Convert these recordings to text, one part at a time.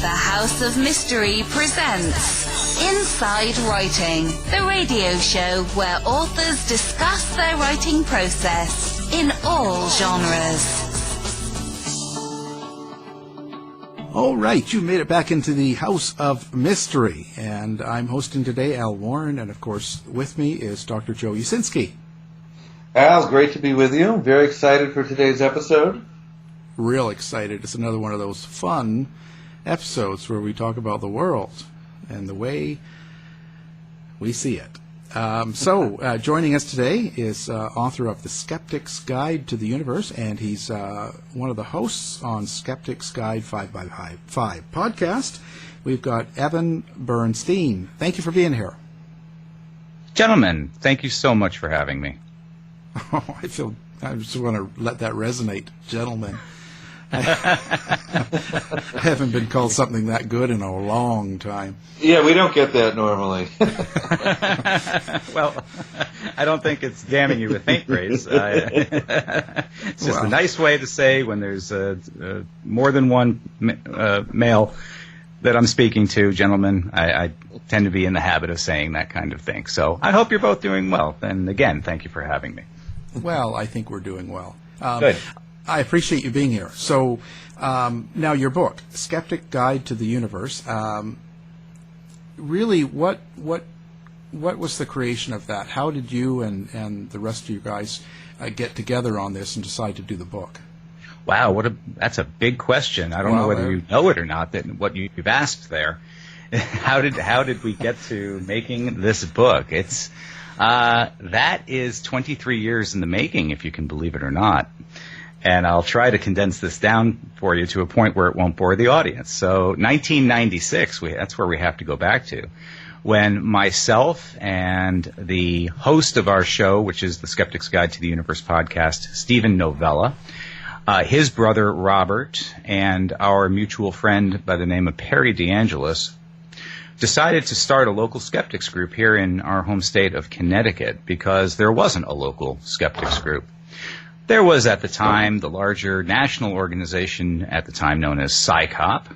The House of Mystery presents Inside Writing, the radio show where authors discuss their writing process in all genres. All right, you made it back into the House of Mystery, and I'm hosting today Al Warren, and of course with me is Dr. Joe Usinski. Al, great to be with you. Very excited for today's episode. Real excited. It's another one of those fun episodes where we talk about the world and the way we see it. Joining us today is author of The Skeptic's Guide to the Universe, and he's one of the hosts on Skeptics Guide 5x5 podcast. We've got Evan Bernstein. Thank you for being here. Gentlemen, thank you so much for having me. Oh, I just want to let that resonate, gentlemen. I haven't been called something that good in a long time. Yeah, we don't get that normally. Well, I don't think it's damning you with faint praise. It's just a nice way to say when there's more than one male that I'm speaking to, gentlemen. I tend to be in the habit of saying that kind of thing. So I hope you're both doing well. And again, thank you for having me. Well, I think we're doing well. Good. I appreciate you being here. So now your book, Skeptic Guide to the Universe, really what was the creation of that? How did you and the rest of you guys get together on this and decide to do the book? Wow, that's a big question. I don't know whether you know it or not, what you've asked there. How did we get to making this book? It's that is 23 years in the making, if you can believe it or not. And I'll try to condense this down for you to a point where it won't bore the audience. So 1996, that's where we have to go back to, when myself and the host of our show, which is the Skeptic's Guide to the Universe podcast, Stephen Novella, his brother Robert, and our mutual friend by the name of Perry DeAngelis, decided to start a local skeptics group here in our home state of Connecticut because there wasn't a local skeptics group. There was at the time the larger national organization at the time known as PsyCop,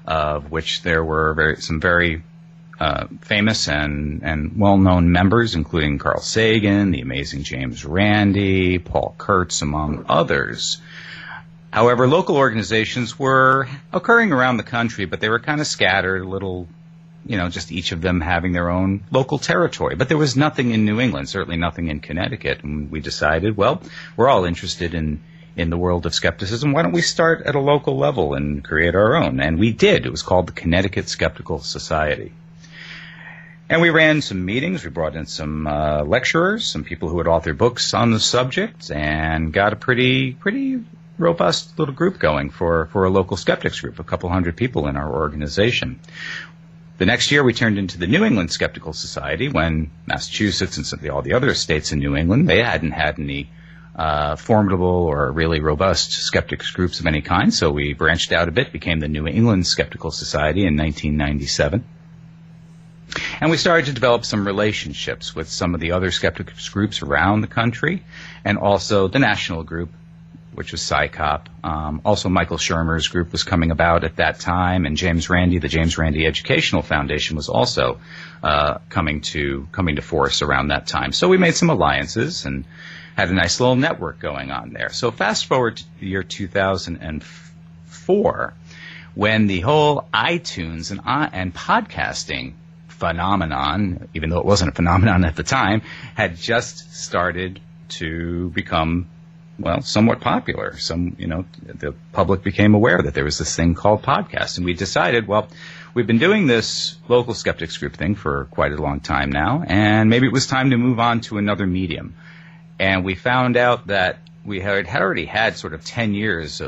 of which there were some very famous and well-known members, including Carl Sagan, the amazing James Randi, Paul Kurtz, among others. However, local organizations were occurring around the country, but they were kind of scattered, a little, just each of them having their own local territory. But there was nothing in New England, certainly nothing in Connecticut. And we decided, well, we're all interested in the world of skepticism. Why don't we start at a local level and create our own? And we did. It was called the Connecticut Skeptical Society. And we ran some meetings. We brought in some lecturers, some people who had authored books on the subject, and got a pretty robust little group going for a local skeptics group, a couple hundred people in our organization. The next year, we turned into the New England Skeptical Society when Massachusetts and all the other states in New England, they hadn't had any formidable or really robust skeptics groups of any kind. So we branched out a bit, became the New England Skeptical Society in 1997. And we started to develop some relationships with some of the other skeptics groups around the country, and also the national group, which was PsyCop. Also, Michael Shermer's group was coming about at that time, and James Randi, the James Randi Educational Foundation, was also coming to force around that time. So we made some alliances and had a nice little network going on there. So fast forward to the year 2004, when the whole iTunes and podcasting phenomenon, even though it wasn't a phenomenon at the time, had just started to become somewhat popular. The public became aware that there was this thing called podcast, and we decided, we've been doing this local skeptics group thing for quite a long time now, and maybe it was time to move on to another medium. And we found out that we had already had sort of 8 years,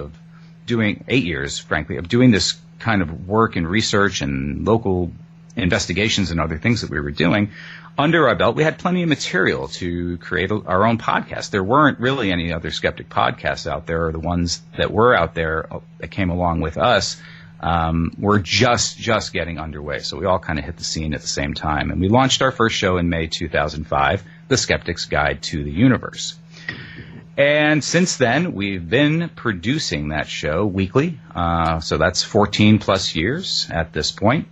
frankly, of doing this kind of work and research and local investigations and other things that we were doing. Under our belt, we had plenty of material to create our own podcast. There weren't really any other skeptic podcasts out there, or the ones that were out there that came along with us were just getting underway. So we all kind of hit the scene at the same time. And we launched our first show in May 2005, The Skeptic's Guide to the Universe. And since then, we've been producing that show weekly. So that's 14 plus years at this point.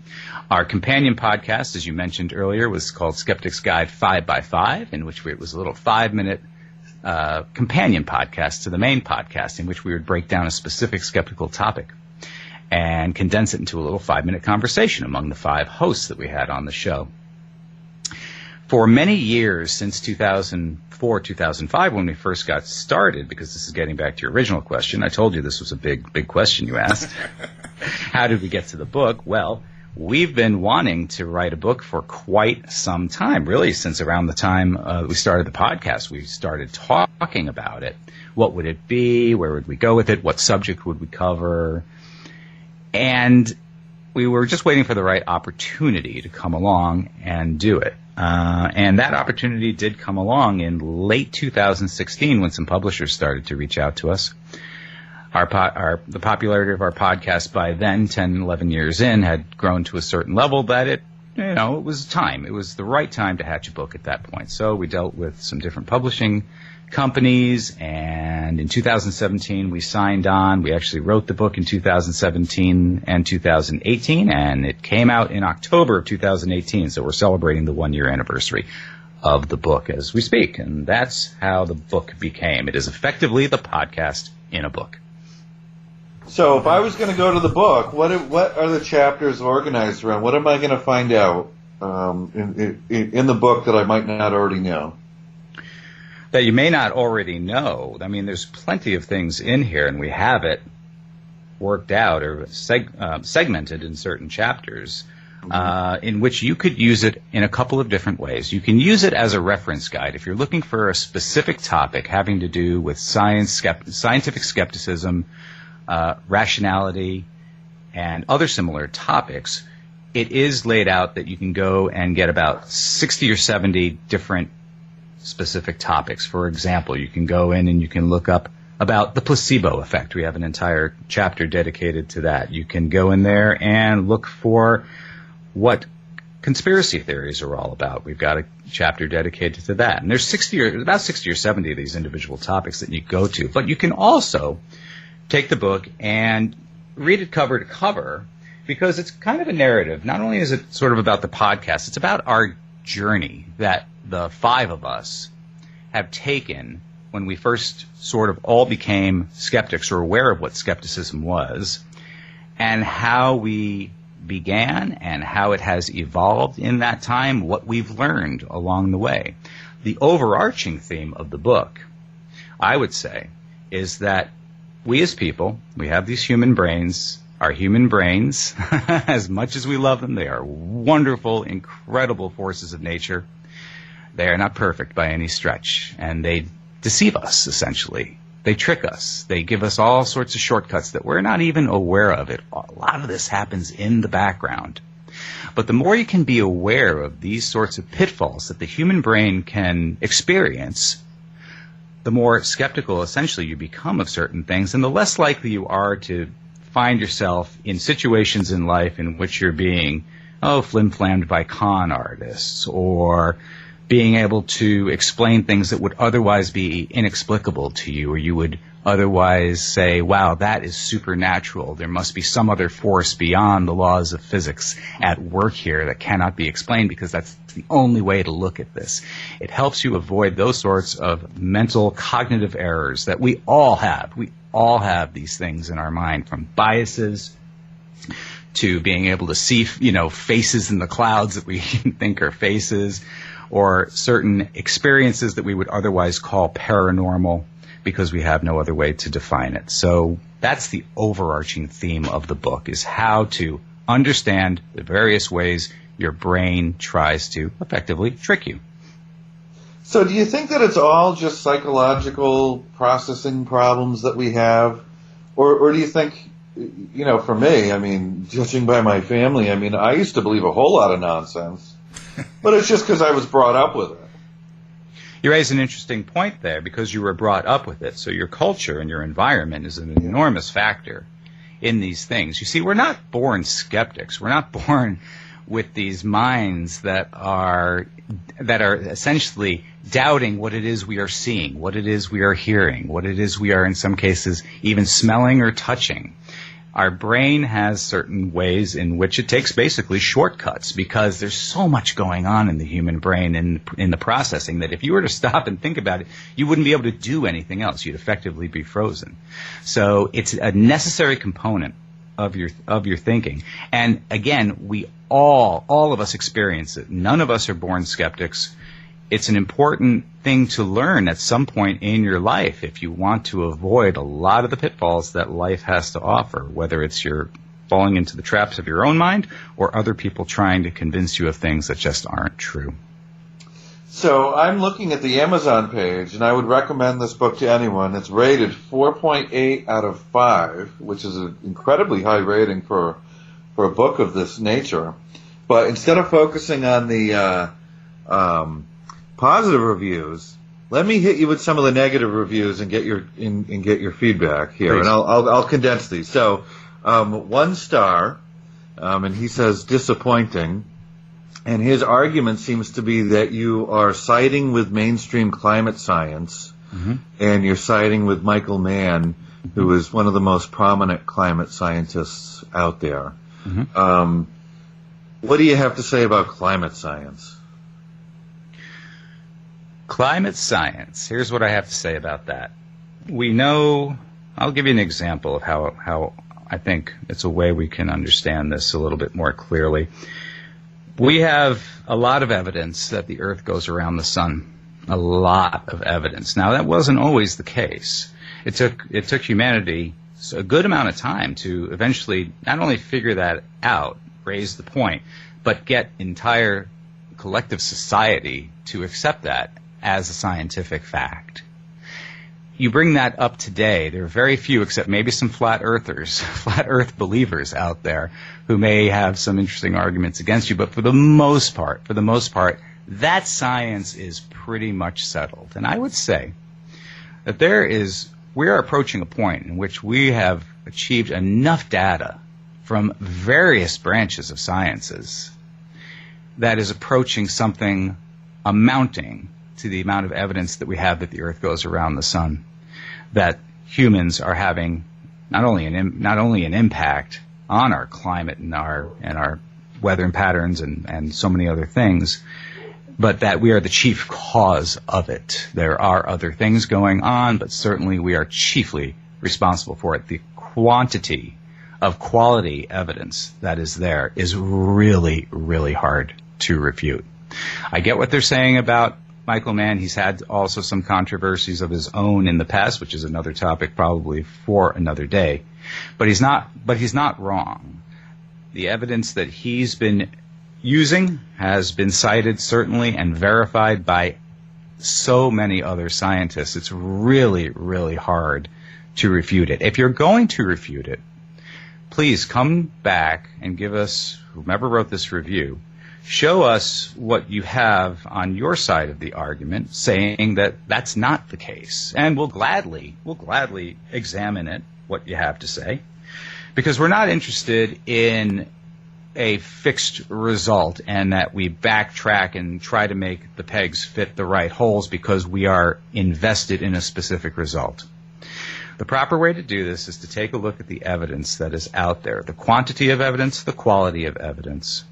Our companion podcast, as you mentioned earlier, was called Skeptics Guide 5x5, in which it was a little 5-minute companion podcast to the main podcast, in which we would break down a specific skeptical topic and condense it into a little 5-minute conversation among the 5 hosts that we had on the show. For many years, since 2004, 2005, when we first got started, because this is getting back to your original question, I told you this was a big question you asked. How did we get to the book? Well, we've been wanting to write a book for quite some time, really since around the time we started the podcast. We started talking about it. What would it be? Where would we go with it? What subject would we cover? And we were just waiting for the right opportunity to come along and do it. And that opportunity did come along in late 2016 when some publishers started to reach out to us. The popularity of our podcast by then, 10, 11 years in, had grown to a certain level that it was time. It was the right time to hatch a book at that point. So we dealt with some different publishing companies, and in 2017 we signed on. We actually wrote the book in 2017 and 2018, and it came out in October of 2018, so we're celebrating the 1-year anniversary of the book as we speak, and that's how the book became. It is effectively the podcast in a book. So if I was going to go to the book, what are the chapters organized around? What am I going to find out in the book that I might not already know? That you may not already know. I mean, there's plenty of things in here, and we have it worked out or segmented in certain chapters in which you could use it in a couple of different ways. You can use it as a reference guide. If you're looking for a specific topic having to do with scientific skepticism, rationality, and other similar topics, it is laid out that you can go and get about 60 or 70 different specific topics. For example, you can go in and you can look up about the placebo effect. We have an entire chapter dedicated to that. You can go in there and look for what conspiracy theories are all about. We've got a chapter dedicated to that. And there's about 60 or 70 of these individual topics that you go to. But you can also take the book and read it cover to cover, because it's kind of a narrative. Not only is it sort of about the podcast, it's about our journey that the 5 of us have taken when we first sort of all became skeptics or aware of what skepticism was, and how we began and how it has evolved in that time, what we've learned along the way. The overarching theme of the book, I would say, is that we as people, we have these human brains. Our human brains, as much as we love them, they are wonderful, incredible forces of nature. They are not perfect by any stretch, and they deceive us, essentially. They trick us. They give us all sorts of shortcuts that we're not even aware of. A lot of this happens in the background. But the more you can be aware of these sorts of pitfalls that the human brain can experience, the more skeptical, essentially, you become of certain things, and the less likely you are to find yourself in situations in life in which you're being, flim-flammed by con artists, or being able to explain things that would otherwise be inexplicable to you, or you would otherwise say, wow, that is supernatural. There must be some other force beyond the laws of physics at work here that cannot be explained, because that's the only way to look at this. It helps you avoid those sorts of mental cognitive errors that we all have. We all have these things in our mind, from biases to being able to see, faces in the clouds that we think are faces, or certain experiences that we would otherwise call paranormal, because we have no other way to define it. So that's the overarching theme of the book, is how to understand the various ways your brain tries to effectively trick you. So do you think that it's all just psychological processing problems that we have? Or do you think, for me, judging by my family, I used to believe a whole lot of nonsense, but it's just because I was brought up with it. You raise an interesting point there, because you were brought up with it. So your culture and your environment is an enormous factor in these things. You see, we're not born skeptics. We're not born with these minds that are essentially doubting what it is we are seeing, what it is we are hearing, what it is we are in some cases even smelling or touching. Our brain has certain ways in which it takes basically shortcuts because there's so much going on in the human brain in the processing that if you were to stop and think about it, you wouldn't be able to do anything else. You'd effectively be frozen. So it's a necessary component of your thinking. And again, we all of us experience it. None of us are born skeptics. It's an important thing to learn at some point in your life if you want to avoid a lot of the pitfalls that life has to offer, whether it's you're falling into the traps of your own mind or other people trying to convince you of things that just aren't true. So I'm looking at the Amazon page, and I would recommend this book to anyone. It's rated 4.8 out of 5, which is an incredibly high rating for a book of this nature. But instead of focusing on the positive reviews, let me hit you with some of the negative reviews and get your feedback here. Please. And I'll condense these. So 1 star, and he says disappointing. And his argument seems to be that you are siding with mainstream climate science, and you're siding with Michael Mann, who is one of the most prominent climate scientists out there. What do you have to say about climate science? Climate science. Here's what I have to say about that. We know, I'll give you an example of how I think it's a way we can understand this a little bit more clearly. We have a lot of evidence that the Earth goes around the sun. A lot of evidence. Now, that wasn't always the case. It took humanity a good amount of time to eventually not only figure that out, raise the point, but get entire collective society to accept that as a scientific fact. You bring that up today, there are very few, except maybe some flat earthers, flat earth believers out there who may have some interesting arguments against you, but for the most part, that science is pretty much settled. And I would say that we are approaching a point in which we have achieved enough data from various branches of sciences that is approaching something amounting to the amount of evidence that we have that the Earth goes around the sun, that humans are having not only an impact on our climate and our weather patterns and so many other things, but that we are the chief cause of it. There are other things going on, but certainly we are chiefly responsible for it. The quantity of quality evidence that is there is really, really hard to refute. I get what they're saying about Michael Mann. He's had also some controversies of his own in the past, which is another topic probably for another day. But he's not wrong. The evidence that he's been using has been cited certainly and verified by so many other scientists. It's really, really hard to refute it. If you're going to refute it, please come back and give us, whomever wrote this review, show us what you have on your side of the argument, saying that that's not the case, and we'll gladly examine it, what you have to say, because we're not interested in a fixed result and that we backtrack and try to make the pegs fit the right holes because we are invested in a specific result. The proper way to do this is to take a look at the evidence that is out there, the quantity of evidence, the quality of evidence,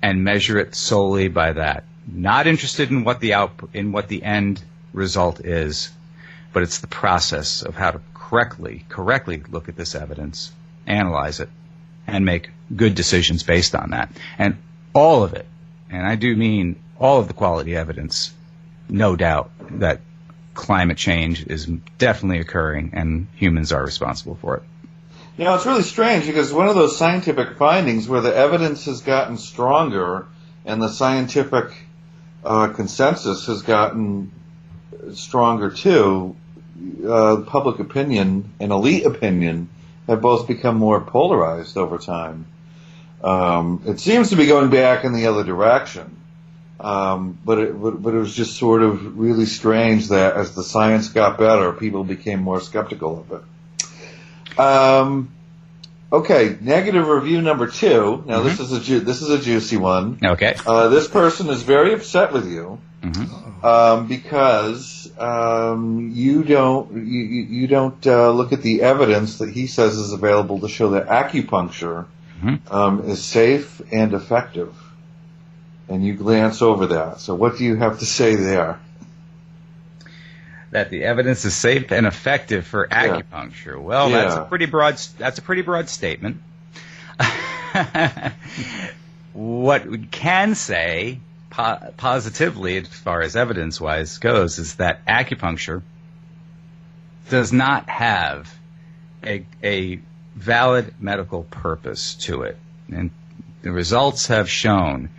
and measure it solely by that. Not interested in what the end result is, but it's the process of how to correctly look at this evidence, analyze it, and make good decisions based on that. And all of it, and I do mean all of the quality evidence, no doubt that climate change is definitely occurring and humans are responsible for it. You know, it's really strange because one of those scientific findings where the evidence has gotten stronger and the scientific consensus has gotten stronger too, public opinion and elite opinion have both become more polarized over time. It seems to be going back in the other direction, but it was just sort of really strange that as the science got better, people became more skeptical of it. Okay, negative review number 2. Now this is a juicy one. Okay. This person is very upset with you because you don't look at the evidence that he says is available to show that acupuncture is safe and effective, and you glance over that. So what do you have to say there? That the evidence is safe and effective for acupuncture. Well, that's a pretty broad statement. What we can say positively, as far as evidence-wise goes, is that acupuncture does not have a valid medical purpose to it, and the results have shown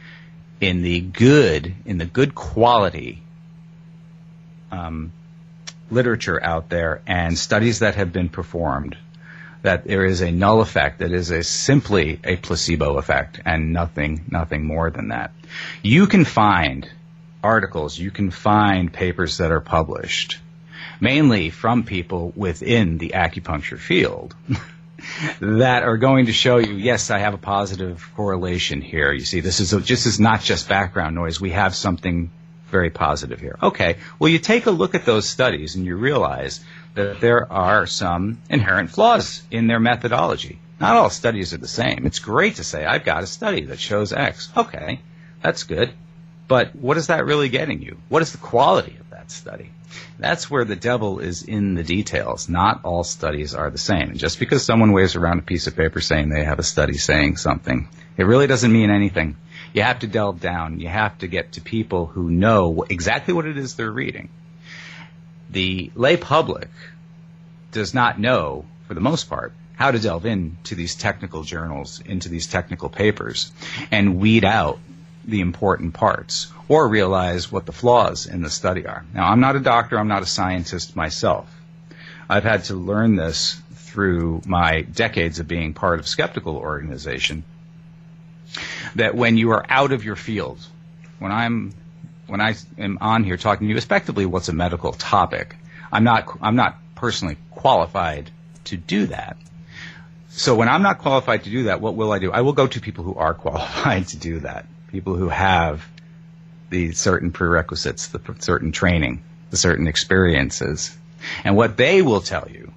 in the good quality literature out there and studies that have been performed that there is a null effect, that is simply a placebo effect and nothing more than that. You can find articles, you can find papers that are published, mainly from people within the acupuncture field, that are going to show you, yes, I have a positive correlation here. You see, this is not just background noise. We have something very positive here. Okay, well, you take a look at those studies and you realize that there are some inherent flaws in their methodology. Not all studies are the same. It's great to say, I've got a study that shows X. Okay, that's good. But what is that really getting you? What is the quality of that study? That's where the devil is in the details. Not all studies are the same. And just because someone waves around a piece of paper saying they have a study saying something, it really doesn't mean anything. You have to delve down. You have to get to people who know exactly what it is they're reading. The lay public does not know, for the most part, how to delve into these technical journals, into these technical papers, and weed out the important parts, or realize what the flaws in the study are. Now, I'm not a doctor. I'm not a scientist myself. I've had to learn this through my decades of being part of skeptical organization, that when you are out of your field, when I am on here talking to you, effectively what's a medical topic, I'm not personally qualified to do that. So when I'm not qualified to do that, what will I do? I will go to people who are qualified to do that, people who have the certain prerequisites, the certain training, the certain experiences. And what they will tell you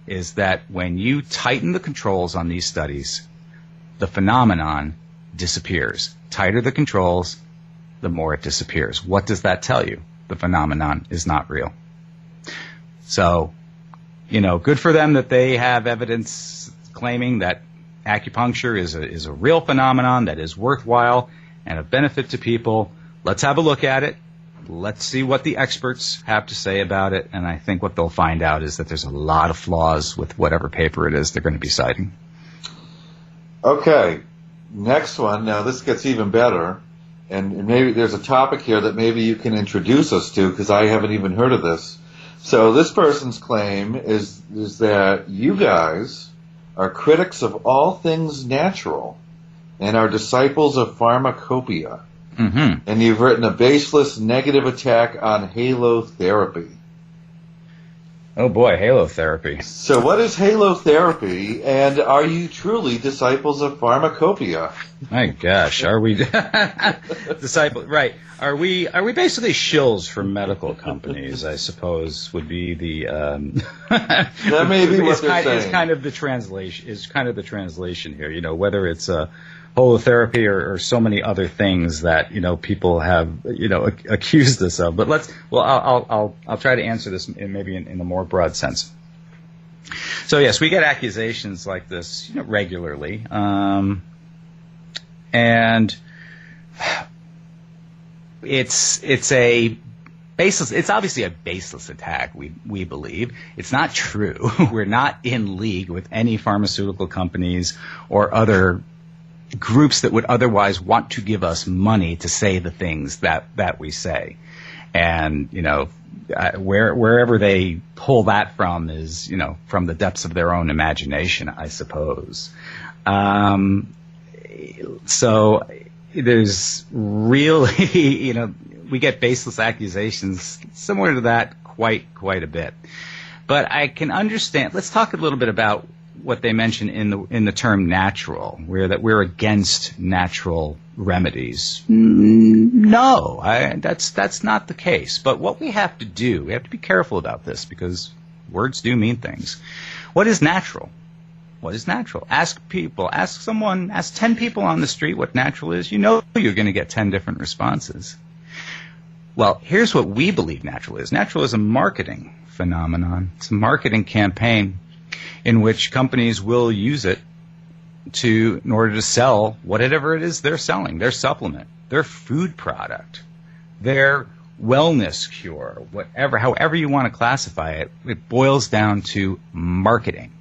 is that when you tighten the controls on these studies, the phenomenon disappears. Tighter the controls, the more it disappears. What does that tell you? The phenomenon is not real. So, good for them that they have evidence claiming that acupuncture is a real phenomenon that is worthwhile and of benefit to people. Let's have a look at it. Let's see what the experts have to say about it. And I think what they'll find out is that there's a lot of flaws with whatever paper it is they're going to be citing. Okay. Next one. Now, this gets even better. And maybe there's a topic here that maybe you can introduce us to, because I haven't even heard of this. So this person's claim is that you guys are critics of all things natural and are disciples of pharmacopoeia. Mm-hmm. And you've written a baseless negative attack on halotherapy. Oh boy, halotherapy. So what is halotherapy, and are you truly disciples of pharmacopoeia? My gosh, are we disciples? Right. Are we basically shills for medical companies, I suppose, would be the that may be what they're saying. Is kind of the translation here, whether it's holotherapy or so many other things that people have accused us of. But I'll try to answer this in a more broad sense. So yes, we get accusations like this regularly, and it's a baseless. It's obviously a baseless attack. We believe it's not true. We're not in league with any pharmaceutical companies or other groups that would otherwise want to give us money to say the things that we say. And, wherever they pull that from is, from the depths of their own imagination, I suppose. So there's really, we get baseless accusations similar to that quite a bit. But I can understand. Let's talk a little bit about what they mention in the term natural, where that we're against natural remedies. No, that's not the case. But what we have to do, we have to be careful about this because words do mean things. What is natural? What is natural? Ask 10 people on the street what natural is. You know you're going to get 10 different responses. Well, here's what we believe natural is. Natural is a marketing phenomenon. It's a marketing campaign in which companies will use it in order to sell whatever it is they're selling, their supplement, their food product, their wellness cure, however you want to classify it. It boils down to marketing.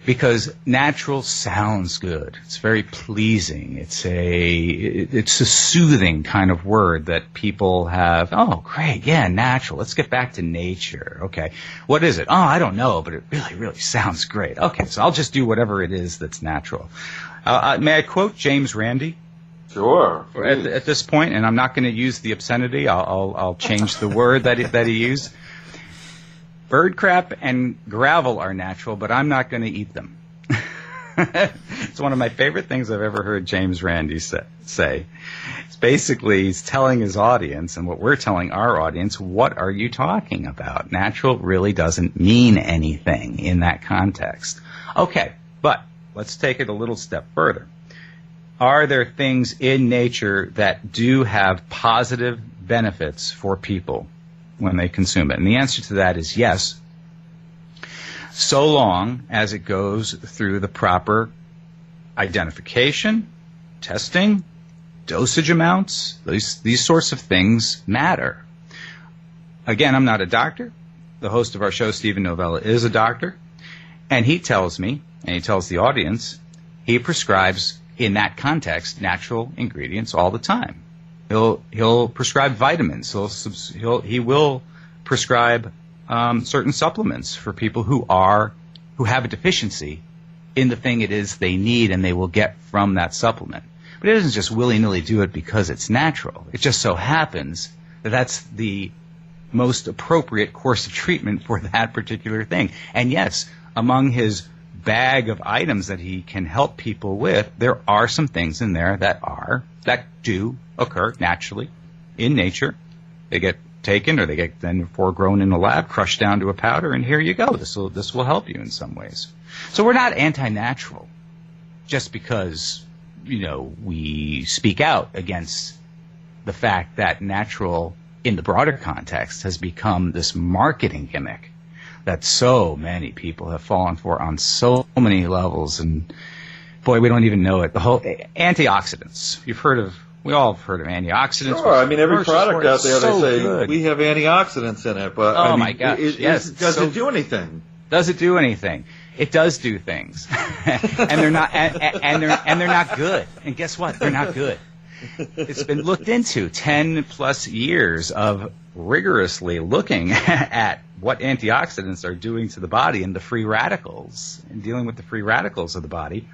Because natural sounds good. It's very pleasing. It's a soothing kind of word that people have. Oh, great. Yeah, natural. Let's get back to nature. Okay. What is it? Oh, I don't know, but it really, really sounds great. Okay, so I'll just do whatever it is that's natural. May I quote James Randi? Sure. At this point, and I'm not going to use the obscenity. I'll change the word that he used. Bird crap and gravel are natural, but I'm not going to eat them. It's one of my favorite things I've ever heard James Randi say. It's basically he's telling his audience, and what we're telling our audience, what are you talking about? Natural really doesn't mean anything in that context. Okay, but let's take it a little step further. Are there things in nature that do have positive benefits for people when they consume it? And the answer to that is yes, so long as it goes through the proper identification, testing, dosage amounts. These sorts of things matter. Again, I'm not a doctor. The host of our show, Steven Novella, is a doctor. And he tells me, and he tells the audience, he prescribes, in that context, natural ingredients all the time. He'll prescribe vitamins. He will prescribe certain supplements for people who have a deficiency in the thing it is they need and they will get from that supplement. But it doesn't just willy-nilly do it because it's natural. It just so happens that that's the most appropriate course of treatment for that particular thing. And yes, among his bag of items that he can help people with, there are some things in there that do occur naturally in nature. They get taken or they get then foregrown in a lab, crushed down to a powder, and here you go. This will help you in some ways. So we're not anti-natural just because, we speak out against the fact that natural in the broader context has become this marketing gimmick that so many people have fallen for on so many levels. And boy, we don't even know it. The whole antioxidants. We all have heard of antioxidants. Sure, I mean, every product out there, they say, good. We have antioxidants in it. But my gosh, yes. Does it do anything? Does it do anything? It does do things. and they're not and they're not good. And guess what? They're not good. It's been looked into 10 plus years of rigorously looking at what antioxidants are doing to the body and the free radicals and dealing with the free radicals of the body.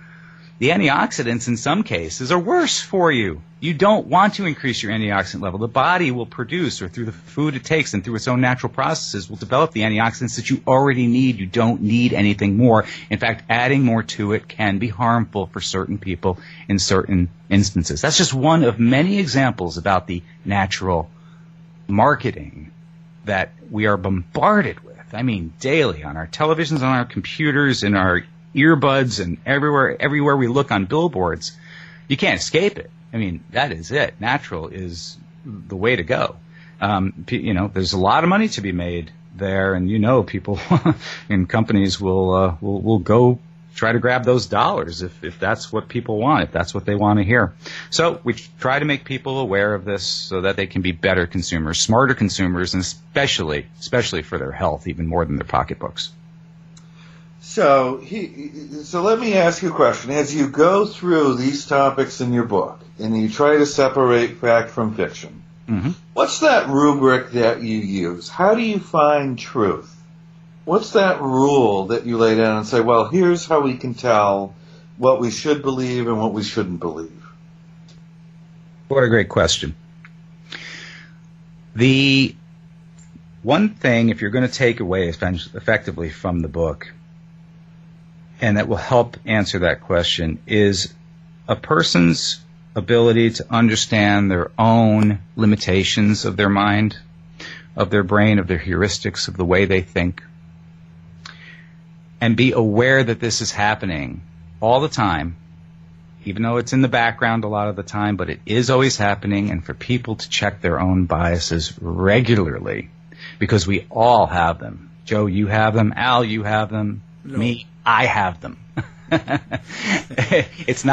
The antioxidants in some cases are worse for you. You don't want to increase your antioxidant level. The body will produce, or through the food it takes and through its own natural processes, will develop the antioxidants that you already need. You don't need anything more. In fact, adding more to it can be harmful for certain people in certain instances. That's just one of many examples about the natural marketing that we are bombarded with. I mean, daily on our televisions, on our computers, in our earbuds, and everywhere we look on billboards. You can't escape it. I mean, that is it. Natural is the way to go. There's a lot of money to be made there, and people and companies will go try to grab those dollars if that's what people want, if that's what they want to hear. So we try to make people aware of this so that they can be better consumers, smarter consumers, and especially for their health, even more than their pocketbooks. So let me ask you a question. As you go through these topics in your book and you try to separate fact from fiction, what's that rubric that you use? How do you find truth? What's that rule that you lay down and say, well, here's how we can tell what we should believe and what we shouldn't believe? What a great question. The one thing, if you're going to take away effectively from the book, and that will help answer that question, is a person's ability to understand their own limitations of their mind, of their brain, of their heuristics, of the way they think, and be aware that this is happening all the time, even though it's in the background a lot of the time, but it is always happening, and for people to check their own biases regularly, because we all have them. Joe, you have them. Al, you have them. No. Me, I have them. It's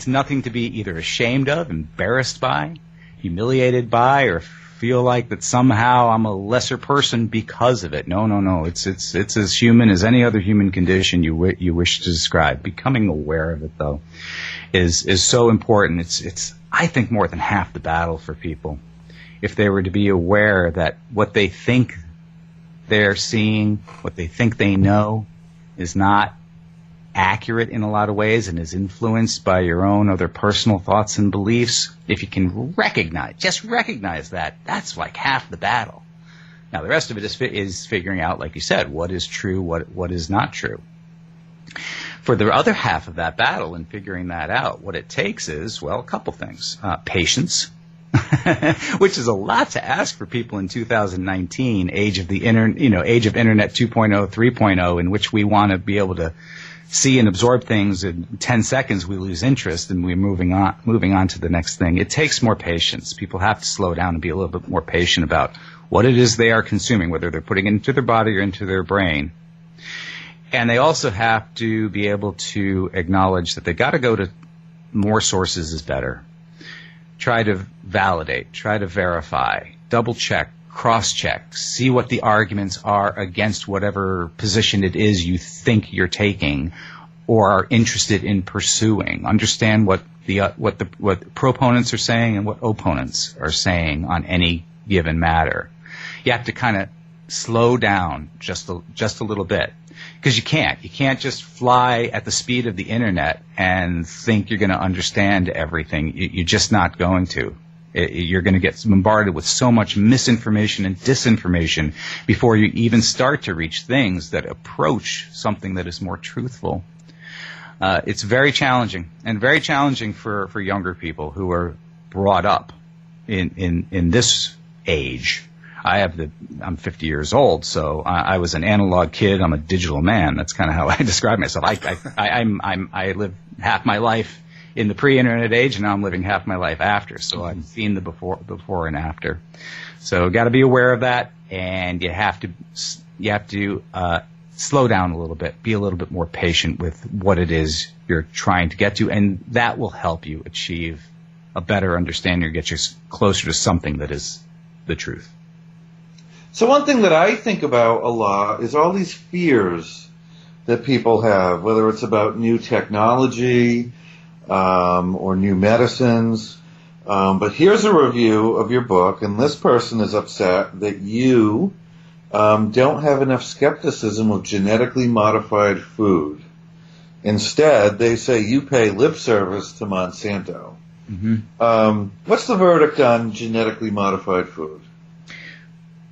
nothing to be either ashamed of, embarrassed by, humiliated by, or feel like that somehow I'm a lesser person because of it. No. It's as human as any other human condition you wish to describe. Becoming aware of it, though, is so important. It's I think more than half the battle for people. If they were to be aware that what they think they're seeing, what they think they know, is not accurate in a lot of ways and is influenced by your own other personal thoughts and beliefs, if you can recognize that, that's like half the battle. Now, the rest of it is figuring out, like you said, what is true, what is not true. For the other half of that battle and figuring that out, what it takes is, well, a couple things. Patience, which is a lot to ask for people in 2019, age of Internet 2.0, 3.0, in which we want to be able to see and absorb things in 10 seconds. We lose interest and we're moving on to the next thing. It takes more patience. People have to slow down and be a little bit more patient about what it is they are consuming, whether they're putting it into their body or into their brain. And they also have to be able to acknowledge that they got to go to more sources is better. Try to validate, try to verify, double check, cross-check, see what the arguments are against whatever position it is you think you're taking or are interested in pursuing. Understand what proponents are saying and what opponents are saying on any given matter. You have to kind of slow down just a little bit, because you can't just fly at the speed of the internet and think you're going to understand everything. You're just not going to. You're going to get bombarded with so much misinformation and disinformation before you even start to reach things that approach something that is more truthful. It's very challenging, and very challenging for younger people who are brought up in this age. I'm 50 years old, so I was an analog kid. I'm a digital man. That's kind of how I describe myself. I live half my life in the pre-internet age, and now I'm living half my life after. So I've seen the before and after. So got to be aware of that, and you have to slow down a little bit, be a little bit more patient with what it is you're trying to get to, and that will help you achieve a better understanding or get you closer to something that is the truth. So one thing that I think about a lot is all these fears that people have, whether it's about new technology or new medicines. But here's a review of your book, and this person is upset that you don't have enough skepticism of genetically modified food. Instead, they say you pay lip service to Monsanto. Mm-hmm. What's the verdict on genetically modified food?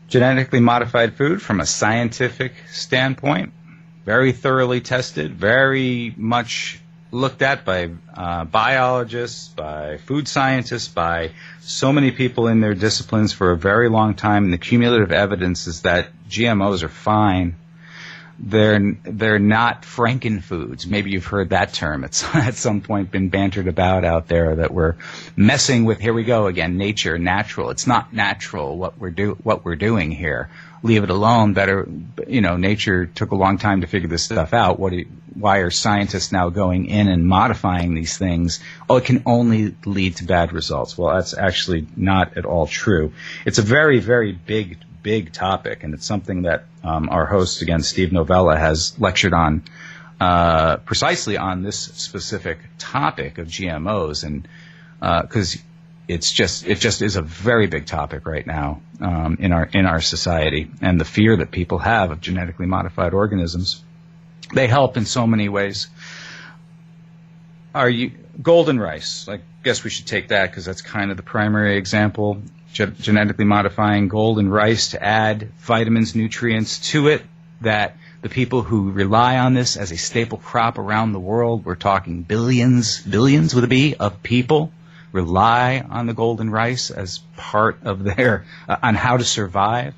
Genetically modified food, from a scientific standpoint, very thoroughly tested, very much looked at by biologists, by food scientists, by so many people in their disciplines for a very long time. And the cumulative evidence is that GMOs are fine. They're not frankenfoods. Maybe you've heard that term. It's at some point been bantered about out there that we're messing with. Here we go again. Nature, natural. It's not natural what we're doing here. Leave it alone. Better, nature took a long time to figure this stuff out. Why are scientists now going in and modifying these things? Oh, it can only lead to bad results. Well, that's actually not at all true. It's a very, very big topic, and it's something that our host, again, Steve Novella, has lectured on precisely on this specific topic of GMOs, and because it just is a very big topic right now in our society, and the fear that people have of genetically modified organisms. They help in so many ways. Golden rice? I guess we should take that because that's kind of the primary example. Genetically modifying golden rice to add vitamins, nutrients to it that The people who rely on this as a staple crop around the world, we're talking billions with a B, of people rely on the golden rice as part of their, on how to survive.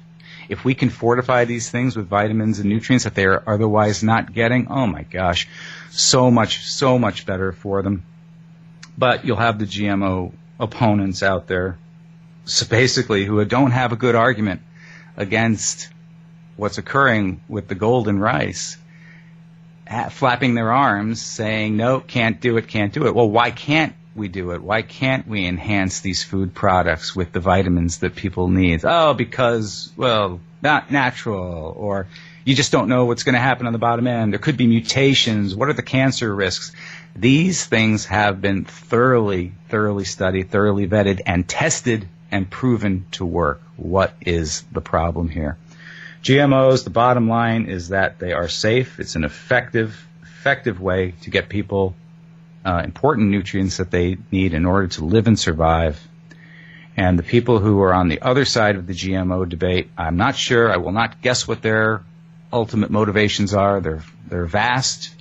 If we can fortify these things with vitamins and nutrients that they are otherwise not getting, oh my gosh, so much better for them. But you'll have the GMO opponents out there, so basically, who don't have a good argument against what's occurring with the golden rice, flapping their arms, saying, no, can't do it. Well, why can't we do it? Why can't we enhance these food products with the vitamins that people need? Oh, because, well, not natural, or you just don't know what's going to happen on the bottom end. There could be mutations. What are the cancer risks? These things have been thoroughly studied, thoroughly vetted, and tested and proven to work. What is the problem here? GMOs, the bottom line is that they are safe. It's an effective way to get people important nutrients that they need in order to live and survive. And the people who are on the other side of the GMO debate, I'm not sure. I will not guess what their ultimate motivations are. They're vast,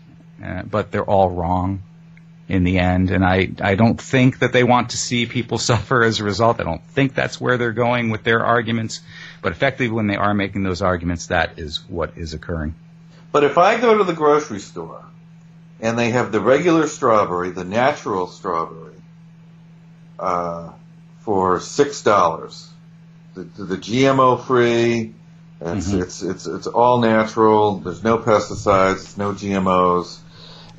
but they're all wrong in the end. And I don't think that they want to see people suffer as a result. I don't think that's where they're going with their arguments. But effectively, when they are making those arguments, that is what is occurring. But if I go to the grocery store and they have the regular strawberry, the natural strawberry, for $6, the GMO free, it's all natural. There's no pesticides, it's no GMOs,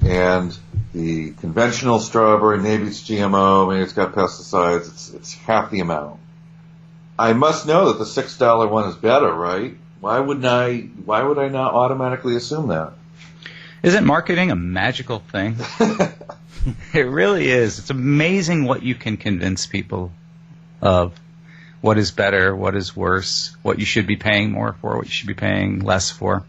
and the conventional strawberry, maybe it's GMO, maybe it's got pesticides. It's half the amount. I must know that the $6 one is better, right? Why would I not automatically assume that? Isn't marketing a magical thing? It really is. It's amazing what you can convince people of. What is better, what is worse, what you should be paying more for, what you should be paying less for.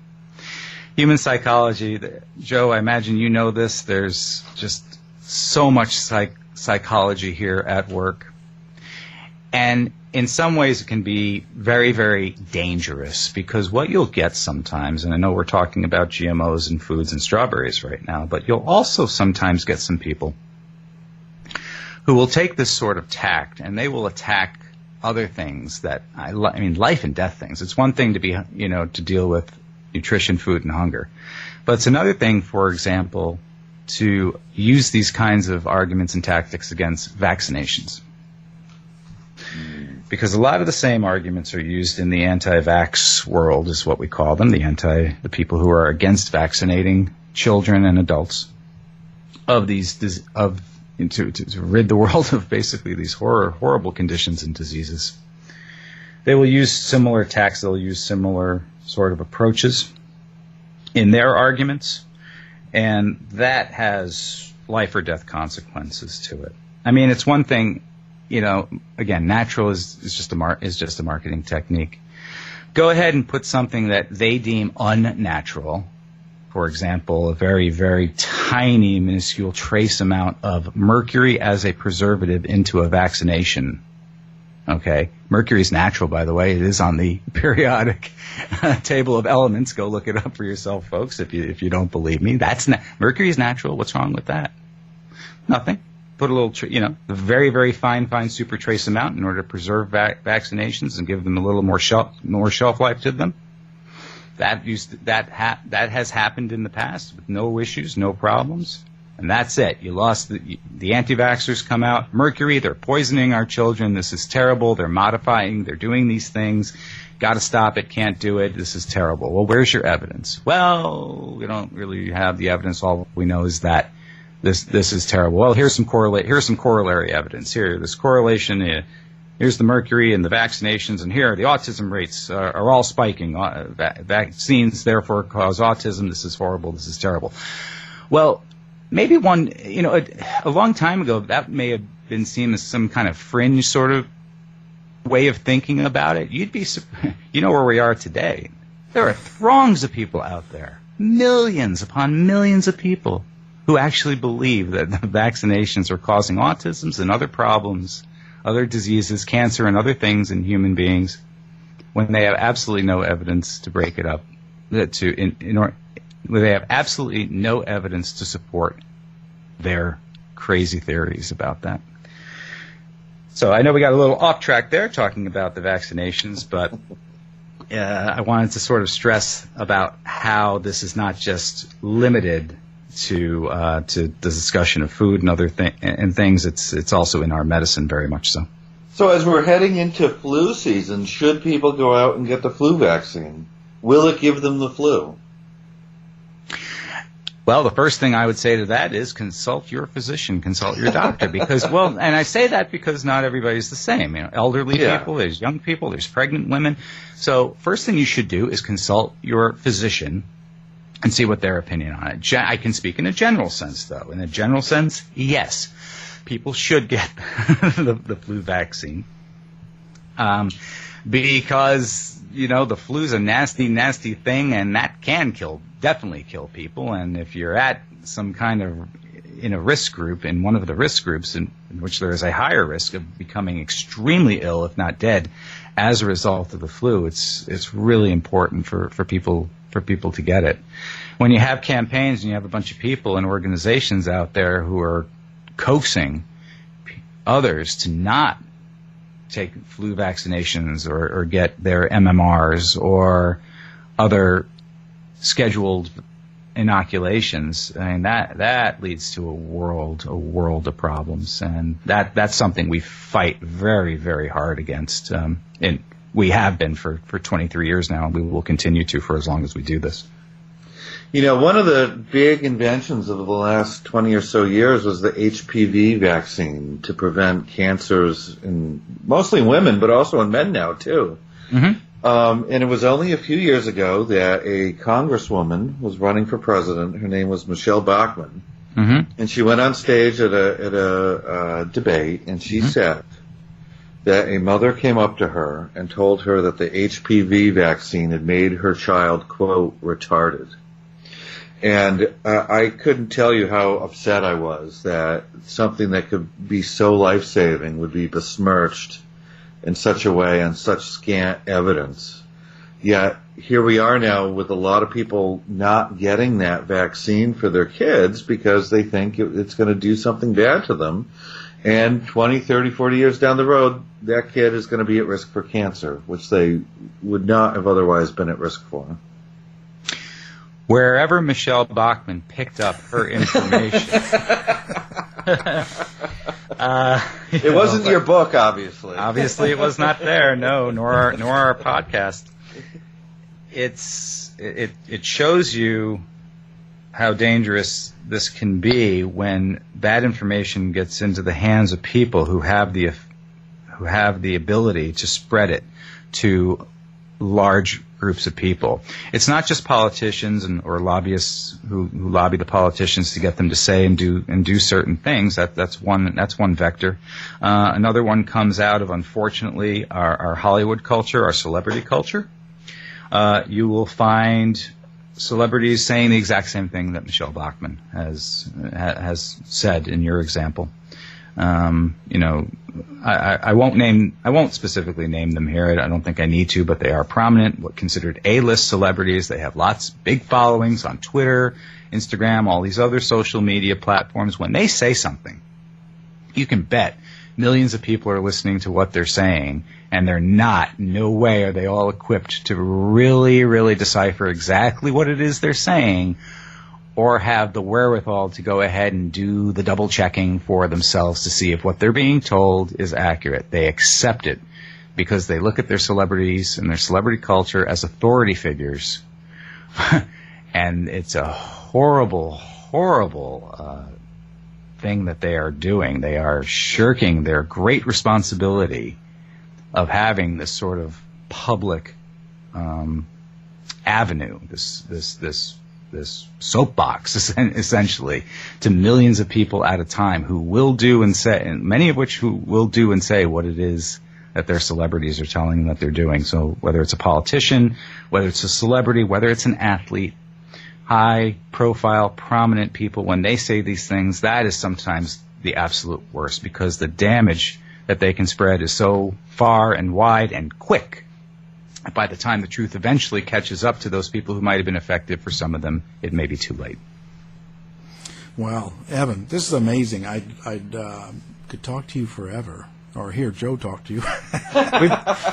Human psychology, Joe, I imagine you know this. There's just so much psychology here at work. And in some ways it can be very, very dangerous, because what you'll get sometimes, and I know we're talking about GMOs and foods and strawberries right now, but you'll also sometimes get some people who will take this sort of tact and they will attack other things that, I mean, life and death things. It's one thing to be, to deal with nutrition, food, and hunger. But it's another thing, for example, to use these kinds of arguments and tactics against vaccinations. Because a lot of the same arguments are used in the anti-vax world, is what we call them, the people who are against vaccinating children and adults of these, to rid the world of basically these horrible conditions and diseases. They will use similar attacks, they'll use similar sort of approaches in their arguments, and that has life or death consequences to it. I mean, it's one thing, again, natural is just a marketing technique. Go ahead and put something that they deem unnatural, for example, a very, very tiny, minuscule trace amount of mercury as a preservative into a vaccination. Okay? Mercury is natural, by the way. It is on the periodic table of elements. Go look it up for yourself, folks, if you don't believe me. Mercury is natural. What's wrong with that? Nothing. Put a little, a very, very fine super trace amount in order to preserve vaccinations and give them a little more shelf life to them. That has happened in the past with no issues, no problems, and that's it. You lost the anti-vaxxers come out. Mercury, they're poisoning our children. This is terrible. They're modifying. They're doing these things. Got to stop it. Can't do it. This is terrible. Well, where's your evidence? Well, we don't really have the evidence. All we know is that this is terrible. Well, here's some corollary evidence. This correlation. Here's the mercury and the vaccinations, and here the autism rates are all spiking. Vaccines therefore cause autism. This is horrible. This is terrible. Well, maybe a long time ago, that may have been seen as some kind of fringe sort of way of thinking about it. You'd be, where we are today. There are throngs of people out there, millions upon millions of people who actually believe that the vaccinations are causing autisms and other problems, other diseases, cancer, and other things in human beings, when they have absolutely no evidence to break it up. where they have absolutely no evidence to support their crazy theories about that. So I know we got a little off track there talking about the vaccinations, but I wanted to sort of stress about how this is not just limited to the discussion of food and other things. It's also in our medicine very much so. So as we're heading into flu season, should people go out and get the flu vaccine? Will it give them the flu? Well, the first thing I would say to that is consult your physician, consult your doctor, because, and I say that because not everybody's the same. Elderly people, there's young people, there's pregnant women. So first thing you should do is consult your physician and see what their opinion on it. I can speak in a general sense, though. In a general sense, yes, people should get the flu vaccine because, the flu's a nasty, nasty thing, and that can definitely kill people. And if you're at some kind of in a risk group, in one of the risk groups in which there is a higher risk of becoming extremely ill, if not dead, as a result of the flu, it's really important for people to get it. When you have campaigns and you have a bunch of people and organizations out there who are coaxing others to not take flu vaccinations or get their MMRs or other scheduled inoculations, I mean, that leads to a world of problems, and that's something we fight very, very hard against. And we have been for 23 years now, and we will continue to for as long as we do this. One of the big inventions of the last 20 or so years was the HPV vaccine to prevent cancers in mostly women, but also in men now too. Mm-hmm. And it was only a few years ago that a congresswoman was running for president. Her name was Michelle Bachmann. Mm-hmm. And she went on stage at a debate, and she said that a mother came up to her and told her that the HPV vaccine had made her child, quote, retarded. And I couldn't tell you how upset I was that something that could be so life-saving would be besmirched in such a way on such scant evidence. Yet here we are now with a lot of people not getting that vaccine for their kids because they think it's going to do something bad to them. And 20, 30, 40 years down the road, that kid is going to be at risk for cancer, which they would not have otherwise been at risk for. Wherever Michelle Bachmann picked up her information. It wasn't your book, obviously. Obviously, it was not there. No, nor our podcast. It shows you how dangerous this can be when bad information gets into the hands of people who have the ability to spread it to large groups of people. It's not just politicians or lobbyists who lobby the politicians to get them to say and do certain things. That's one vector. Another one comes out of, unfortunately, our Hollywood culture, our celebrity culture. You will find celebrities saying the exact same thing that Michelle Bachmann has said in your example. I won't specifically name them here. I don't think I need to, but they are prominent, considered A-list celebrities. They have big followings on Twitter, Instagram, all these other social media platforms. When they say something, you can bet millions of people are listening to what they're saying, and no way are they all equipped to really, really decipher exactly what it is they're saying, or have the wherewithal to go ahead and do the double checking for themselves to see if what they're being told is accurate. They accept it because they look at their celebrities and their celebrity culture as authority figures. And it's a horrible, horrible thing that they are doing. They are shirking their great responsibility of having this sort of public avenue, this soapbox, essentially, to millions of people at a time who will do and say, and many of which who will do and say what it is that their celebrities are telling them that they're doing. So whether it's a politician, whether it's a celebrity, whether it's an athlete, high-profile, prominent people, when they say these things, that is sometimes the absolute worst, because the damage that they can spread is so far and wide and quick by the time the truth eventually catches up to those people who might have been affected, for some of them, it may be too late. Wow, Evan, this is amazing. I could talk to you forever, or hear Joe talk to you.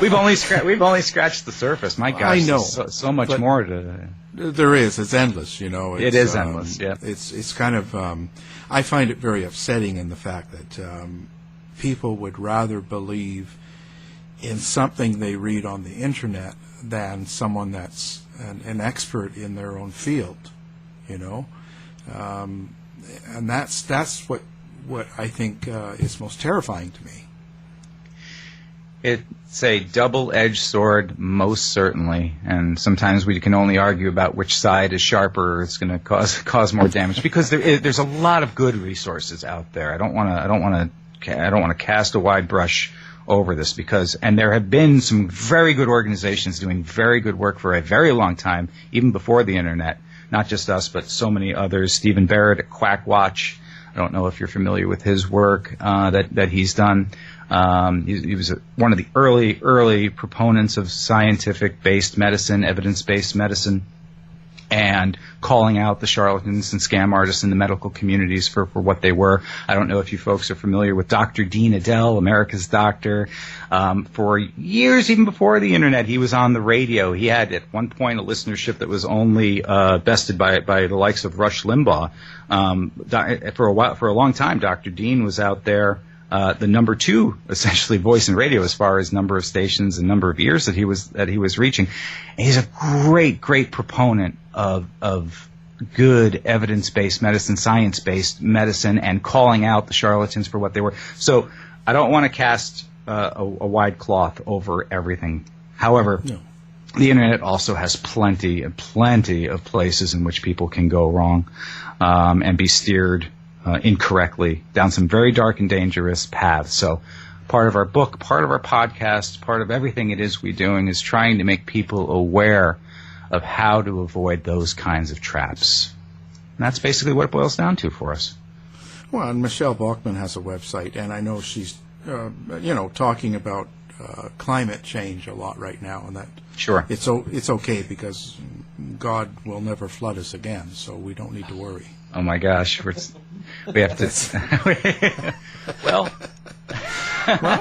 we've only scratched the surface. My gosh, I know, there's so much more to. There is. It's endless. You know. It is endless. Yeah. It's kind of. I find it very upsetting in the fact that people would rather believe in something they read on the internet than someone that's an expert in their own field. You know. And that's what I think is most terrifying to me. It's a double-edged sword, most certainly, and sometimes we can only argue about which side is sharper or it's going to cause more damage, because there's a lot of good resources out there. I don't want to cast a wide brush over this, and there have been some very good organizations doing very good work for a very long time, even before the internet. Not just us, but so many others. Stephen Barrett at Quack Watch. I don't know if you're familiar with his work that he's done. He was one of the early proponents of scientific-based medicine, evidence-based medicine, and calling out the charlatans and scam artists in the medical communities for what they were. I don't know if you folks are familiar with Dr. Dean Adele, America's Doctor. For years, even before the internet, he was on the radio. He had at one point a listenership that was only bested by the likes of Rush Limbaugh. For a long time, Dr. Dean was out there. The number 2, essentially, voice in radio as far as number of stations and number of ears that he was reaching. And he's a great proponent of good evidence-based medicine, science-based medicine, and calling out the charlatans for what they were. So I don't want to cast a wide cloth over everything. However, no. The internet also has plenty of places in which people can go wrong and be steered incorrectly down some very dark and dangerous paths. So part of our book, part of our podcast, part of everything it is we're doing is trying to make people aware of how to avoid those kinds of traps. And that's basically what it boils down to for us. Well, and Michelle Bachman has a website, and I know she's, talking about climate change a lot right now, and that sure it's okay because God will never flood us again, so we don't need to worry. Oh my gosh, we have to. Well,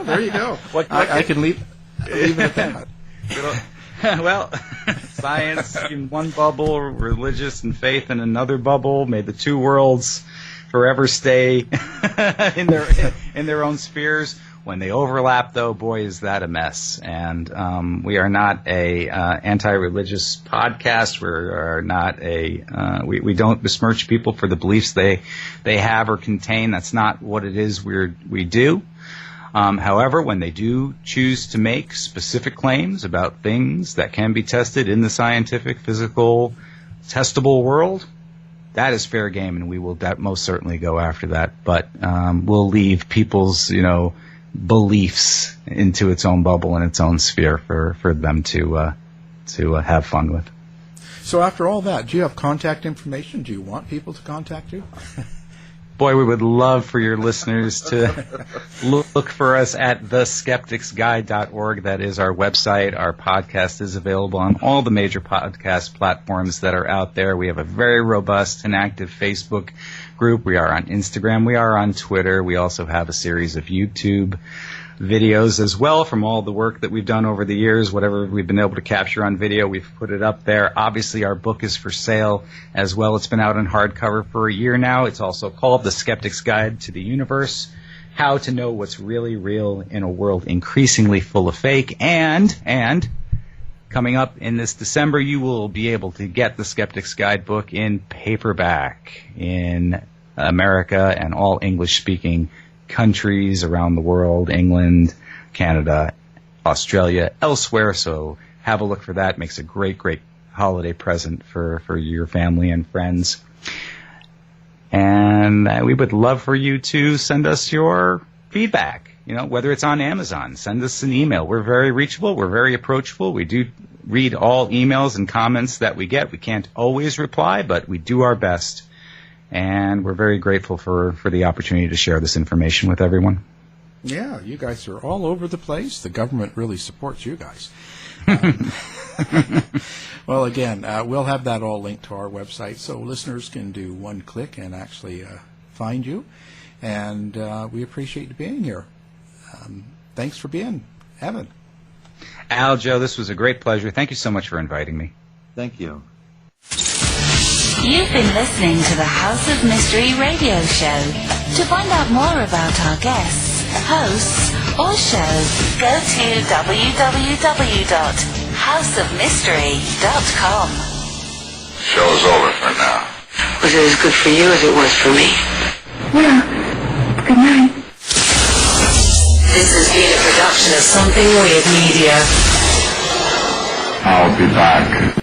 there you go. I can leave it at that. Well, science in one bubble, religious and faith in another bubble. May the two worlds forever stay in their own spheres. When they overlap, though, boy, is that a mess. And we are not a anti-religious podcast. We're not we don't besmirch people for the beliefs they have or contain. That's not what it is we do. However, when they do choose to make specific claims about things that can be tested in the scientific, physical, testable world, that is fair game, and we will most certainly go after that. But we'll leave people's, beliefs into its own bubble and its own sphere for them to have fun with. So after all that, do you have contact information? Do you want people to contact you? Boy, we would love for your listeners to look for us at theskepticsguide.org. That is our website. Our podcast is available on all the major podcast platforms that are out there. We have a very robust and active Facebook group. We are on Instagram. We are on Twitter. We also have a series of YouTube videos as well from all the work that we've done over the years. Whatever we've been able to capture on video, we've put it up there. Obviously, our book is for sale as well. It's been out in hardcover for a year now. It's also called The Skeptic's Guide to the Universe, How to Know What's Really Real in a World Increasingly Full of Fake. And coming up in this December, you will be able to get The Skeptic's Guidebook in paperback in America and all English-speaking countries around the world, England, Canada, Australia, elsewhere. So have a look for that. Makes a great holiday present for your family and friends. And we would love for you to send us your feedback, whether it's on Amazon. Send us an email. We're very reachable. We're very approachable. We do read all emails and comments that we get. We can't always reply, but we do our best. And we're very grateful for the opportunity to share this information with everyone. Yeah, you guys are all over the place. The government really supports you guys. Well, again, we'll have that all linked to our website, so listeners can do one click and actually find you. And we appreciate you being here. Thanks for being, Evan. Al, Joe, this was a great pleasure. Thank you so much for inviting me. Thank you. You've been listening to the House of Mystery radio show. To find out more about our guests, hosts, or show, go to www.houseofmystery.com. Show's over for now. Was it as good for you as it was for me? Well, good night. This has been a production of Something Weird Media. I'll be back.